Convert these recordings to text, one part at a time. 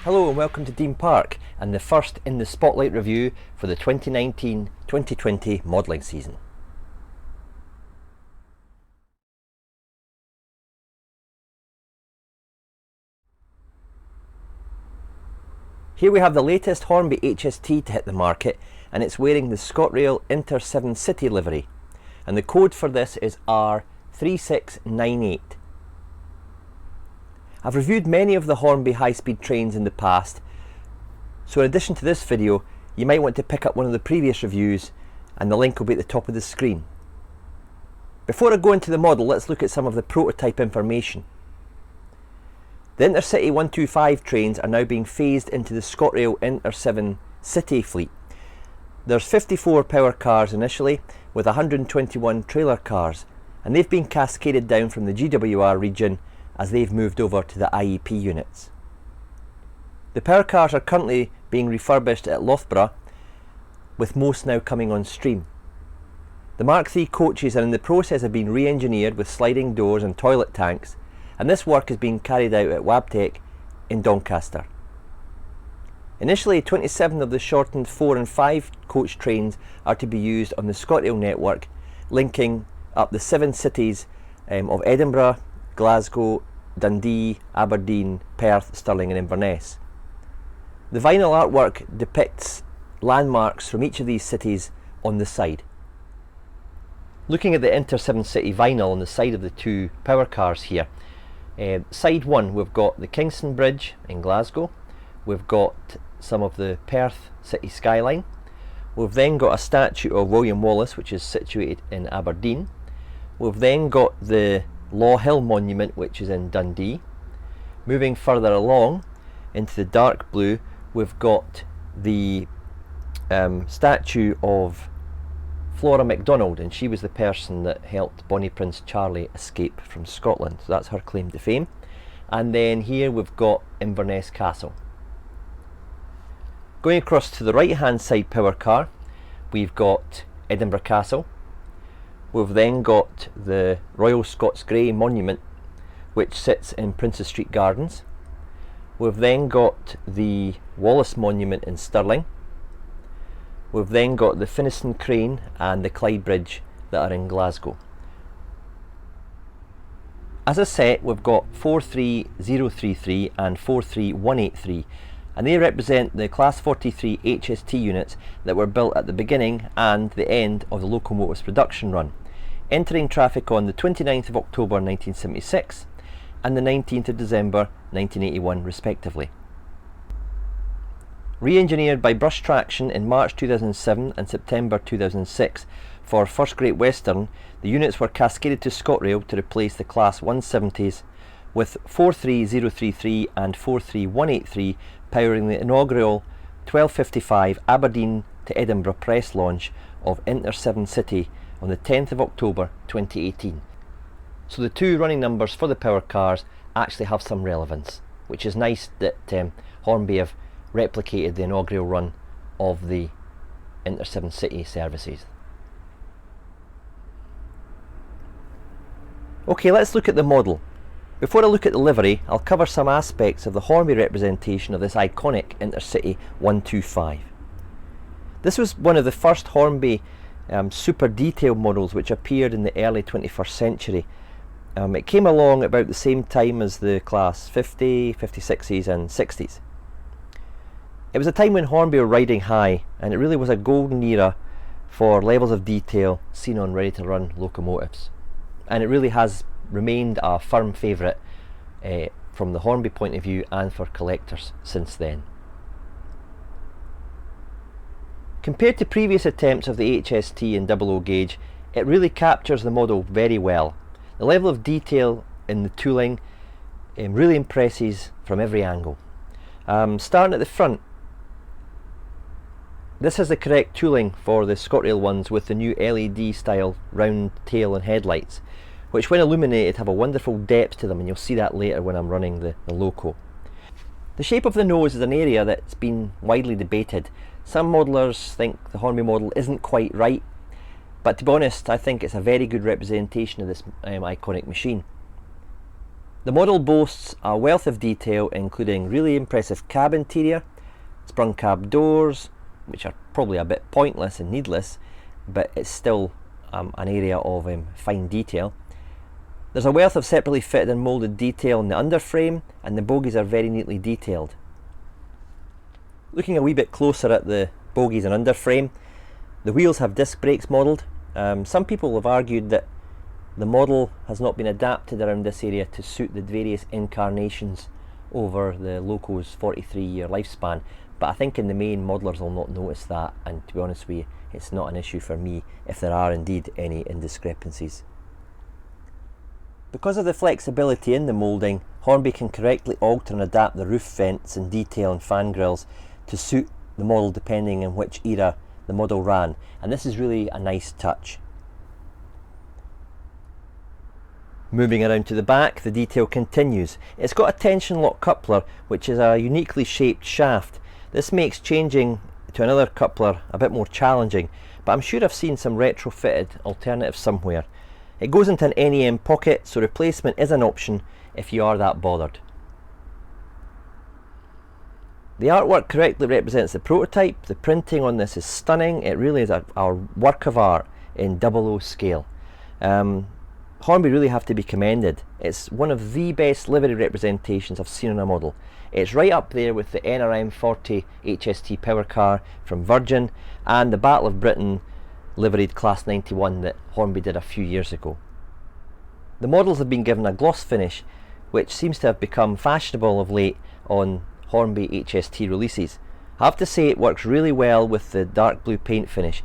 Hello and welcome to Dean Park and the first in the Spotlight review for the 2019-2020 modelling season. Here we have the latest Hornby HST to hit the market, and it's wearing the Scotrail Inter7 City livery, and the code for this is R3698. I've reviewed many of the Hornby high-speed trains in the past, so in addition to this video you might want to pick up one of the previous reviews, and the link will be at the top of the screen. Before I go into the model, let's look at some of the prototype information. The Intercity 125 trains are now being phased into the Scotrail Inter7 City fleet. There's 54 power cars initially, with 121 trailer cars, and they've been cascaded down from the GWR region as they've moved over to the IEP units. The power cars are currently being refurbished at Loughborough, with most now coming on stream. The Mark III coaches are in the process of being re-engineered with sliding doors and toilet tanks, and this work is being carried out at Wabtec in Doncaster. Initially, 27 of the shortened 4 and 5 coach trains are to be used on the Scotrail network, linking up the 7 cities of Edinburgh, Glasgow, Dundee, Aberdeen, Perth, Stirling and Inverness. The vinyl artwork depicts landmarks from each of these cities on the side. Looking at the Inter7 City vinyl on the side of the two power cars here, side 1 we've got the Kingston Bridge in Glasgow, we've got some of the Perth city skyline, we've then got a statue of William Wallace which is situated in Aberdeen, we've then got the Law Hill Monument which is in Dundee. Moving further along into the dark blue, we've got the statue of Flora MacDonald, and she was the person that helped Bonnie Prince Charlie escape from Scotland, so that's her claim to fame. And then here we've got Inverness Castle. Going across to the right hand side power car, we've got Edinburgh Castle. We've then got the Royal Scots Grey Monument which sits in Princes Street Gardens. We've then got the Wallace Monument in Stirling. We've then got the Finnieston Crane and the Clyde Bridge that are in Glasgow. As a set, we've got 43033 and 43183, and they represent the Class 43 HST units that were built at the beginning and the end of the locomotive's production run, entering traffic on the 29th of October 1976 and the 19th of December 1981 respectively. Re-engineered by Brush Traction in March 2007 and September 2006 for First Great Western, the units were cascaded to Scotrail to replace the Class 170s, with 43033 and 43183 powering the inaugural 12:55 Aberdeen to Edinburgh press launch of Inter7 City on the 10th of October 2018. So the two running numbers for the power cars actually have some relevance, which is nice that Hornby have replicated the inaugural run of the Inter7 City services. Okay, let's look at the model. Before I look at the livery, I'll cover some aspects of the Hornby representation of this iconic Intercity 125. This was one of the first Hornby super detailed models which appeared in the early 21st century. It came along about the same time as the Class 50, 56s and 60s. It was a time when Hornby were riding high, and it really was a golden era for levels of detail seen on ready-to-run locomotives. And it really has remained a firm favourite from the Hornby point of view and for collectors since then. Compared to previous attempts of the HST and 00 gauge, it really captures the model very well. The level of detail in the tooling really impresses from every angle. Starting at the front, this has the correct tooling for the Scotrail ones with the new LED style round tail and headlights, which when illuminated have a wonderful depth to them, and you'll see that later when I'm running the loco. The shape of the nose is an area that's been widely debated. Some modellers think the Hornby model isn't quite right, but to be honest I think it's a very good representation of this iconic machine. The model boasts a wealth of detail, including really impressive cab interior, sprung cab doors, which are probably a bit pointless and needless, but it's still an area of fine detail. There's a wealth of separately fitted and moulded detail in the underframe, and the bogies are very neatly detailed. Looking a wee bit closer at the bogies and underframe, the wheels have disc brakes modelled. Some people have argued that the model has not been adapted around this area to suit the various incarnations over the Loco's 43-year lifespan, but I think in the main modellers will not notice that, and to be honest with you, it's not an issue for me if there are indeed any indiscrepancies. Because of the flexibility in the moulding, Hornby can correctly alter and adapt the roof vents and detail and fan grills to suit the model depending on which era the model ran, and this is really a nice touch. Moving around to the back, the detail continues. It's got a tension lock coupler, which is a uniquely shaped shaft. This makes changing to another coupler a bit more challenging, but I'm sure I've seen some retrofitted alternatives somewhere. It goes into an NEM pocket, so replacement is an option if you are that bothered. The artwork correctly represents the prototype. The printing on this is stunning. It really is a work of art in 00 scale. Hornby really have to be commended. It's one of the best livery representations I've seen on a model. It's right up there with the NRM 40 HST power car from Virgin and the Battle of Britain liveried Class 91 that Hornby did a few years ago. The models have been given a gloss finish, which seems to have become fashionable of late on Hornby HST releases. I have to say it works really well with the dark blue paint finish.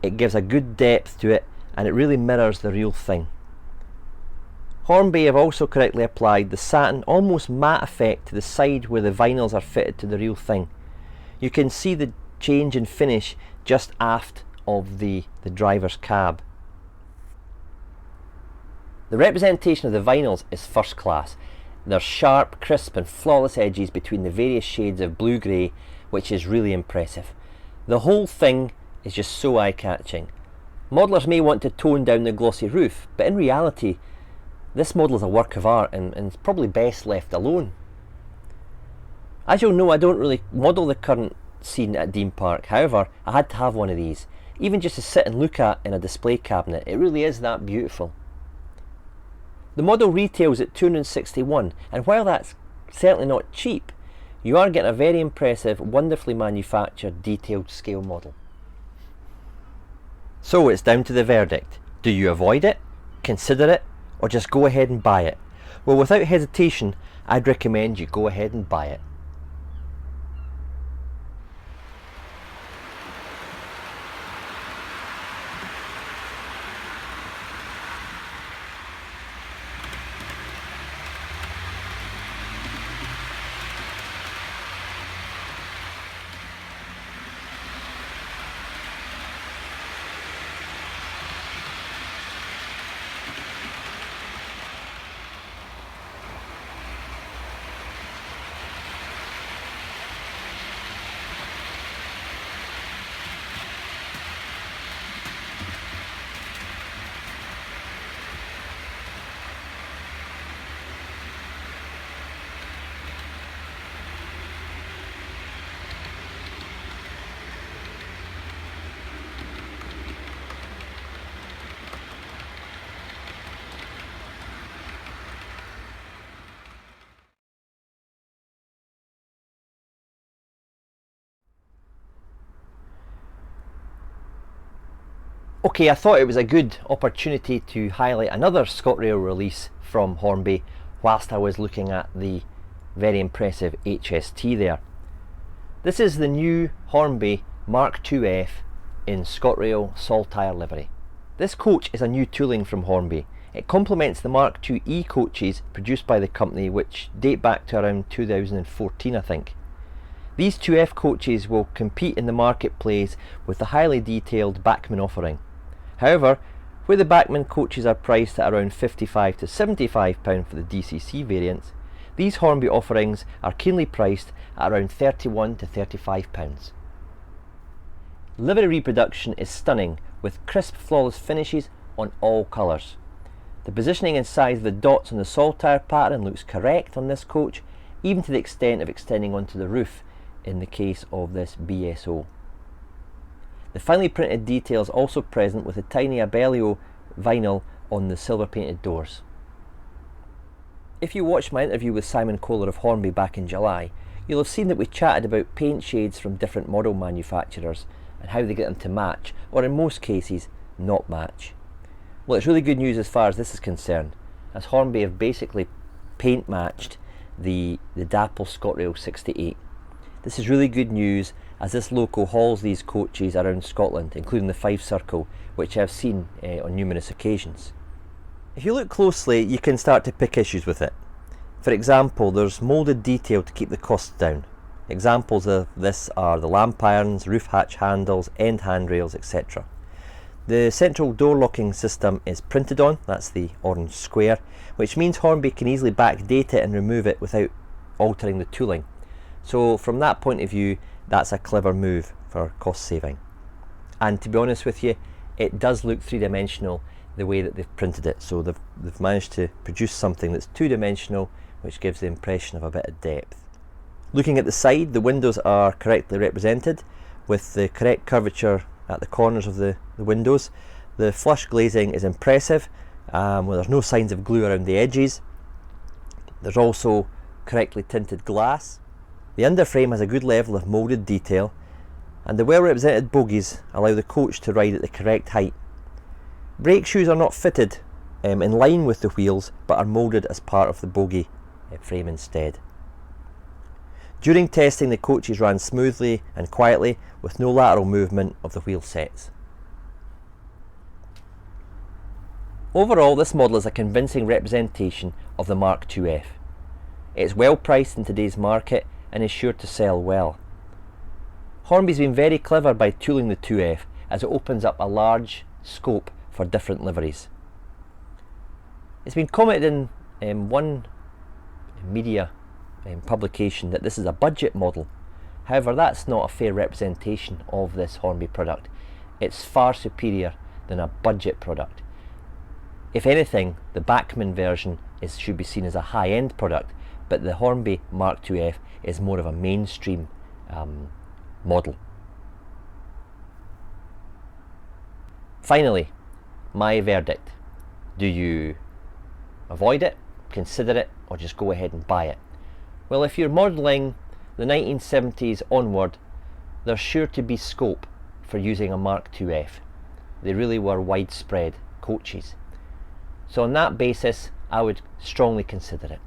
It gives a good depth to it and it really mirrors the real thing. Hornby have also correctly applied the satin almost matte effect to the side where the vinyls are fitted to the real thing. You can see the change in finish just aft of the driver's cab. The representation of the vinyls is first class. There's sharp, crisp and flawless edges between the various shades of blue-grey, which is really impressive. The whole thing is just so eye-catching. Modellers may want to tone down the glossy roof, but in reality this model is a work of art and it's probably best left alone. As you'll know, I don't really model the current scene at Dean Park. However, I had to have one of these, even just to sit and look at in a display cabinet. It really is that beautiful. The model retails at $261, and while that's certainly not cheap, you are getting a very impressive, wonderfully manufactured, detailed scale model. So it's down to the verdict. Do you avoid it, consider it, or just go ahead and buy it? Well, without hesitation, I'd recommend you go ahead and buy it. Okay, I thought it was a good opportunity to highlight another Scotrail release from Hornby whilst I was looking at the very impressive HST there. This is the new Hornby Mark IIF in Scotrail Saltire livery. This coach is a new tooling from Hornby. It complements the Mark IIe coaches produced by the company, which date back to around 2014 I think. These 2F coaches will compete in the marketplace with the highly detailed Bachmann offering. However, where the Bachmann coaches are priced at around £55 to £75 for the DCC variants, these Hornby offerings are keenly priced at around £31 to £35. Livery reproduction is stunning with crisp, flawless finishes on all colours. The positioning and size of the dots on the Saltire pattern looks correct on this coach, even to the extent of extending onto the roof in the case of this BSO. The finely printed detail is also present with a tiny Abellio vinyl on the silver painted doors. If you watched my interview with Simon Kohler of Hornby back in July, you'll have seen that we chatted about paint shades from different model manufacturers and how they get them to match, or in most cases, not match. Well, it's really good news as far as this is concerned, as Hornby have basically paint matched the Dapple Scotrail 68. This is really good news, as this loco hauls these coaches around Scotland, including the 5 Circle, which I've seen on numerous occasions. If you look closely, you can start to pick issues with it. For example, there's moulded detail to keep the costs down. Examples of this are the lamp irons, roof hatch handles, end handrails, etc. The central door locking system is printed on, that's the orange square, which means Hornby can easily backdate it and remove it without altering the tooling. So from that point of view, that's a clever move for cost saving. And to be honest with you, it does look three-dimensional the way that they've printed it. So they've managed to produce something that's two-dimensional, which gives the impression of a bit of depth. Looking at the side, the windows are correctly represented with the correct curvature at the corners of the windows. The flush glazing is impressive, where there's no signs of glue around the edges. There's also correctly tinted glass. The underframe has a good level of moulded detail, and the well represented bogies allow the coach to ride at the correct height. Brake shoes are not fitted in line with the wheels, but are moulded as part of the bogie frame instead. During testing, the coaches ran smoothly and quietly with no lateral movement of the wheel sets. Overall, this model is a convincing representation of the Mark IIF. It's well priced in today's market and is sure to sell well. Hornby's been very clever by tooling the 2F, as it opens up a large scope for different liveries. It's been commented in one media publication that this is a budget model. However, that's not a fair representation of this Hornby product. It's far superior than a budget product. If anything, the Bachmann version should be seen as a high-end product, but the Hornby Mark IIF is more of a mainstream model. Finally, my verdict. Do you avoid it, consider it, or just go ahead and buy it? Well, if you're modelling the 1970s onward, there's sure to be scope for using a Mark IIF. They really were widespread coaches. So on that basis, I would strongly consider it.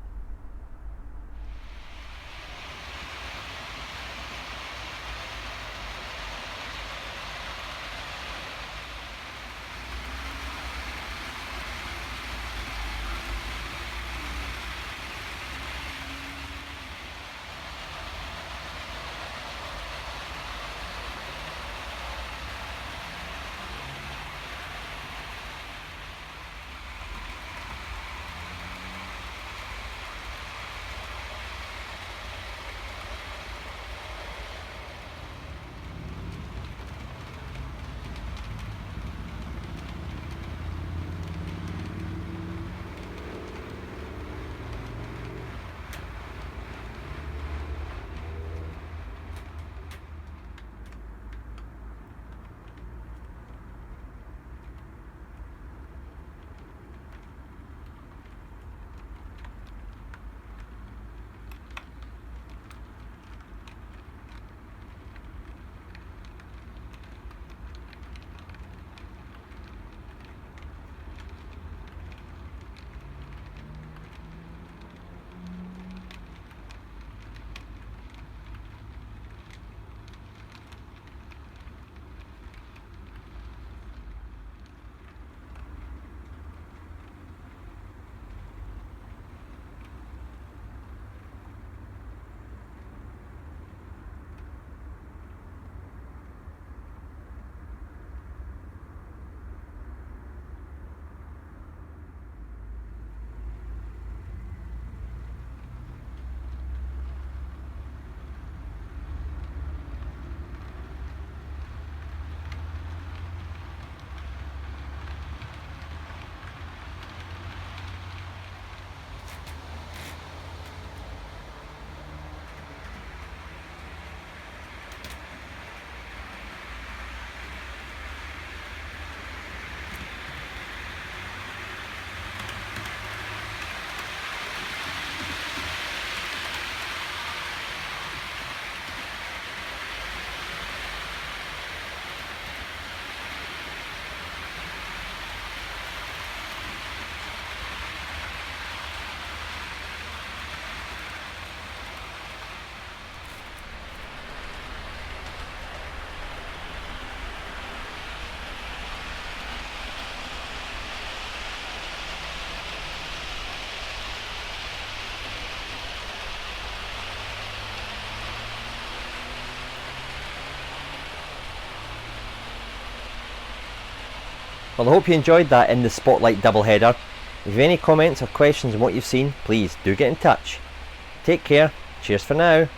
Well, I hope you enjoyed that in the Spotlight doubleheader. If you have any comments or questions on what you've seen, please do get in touch. Take care. Cheers for now.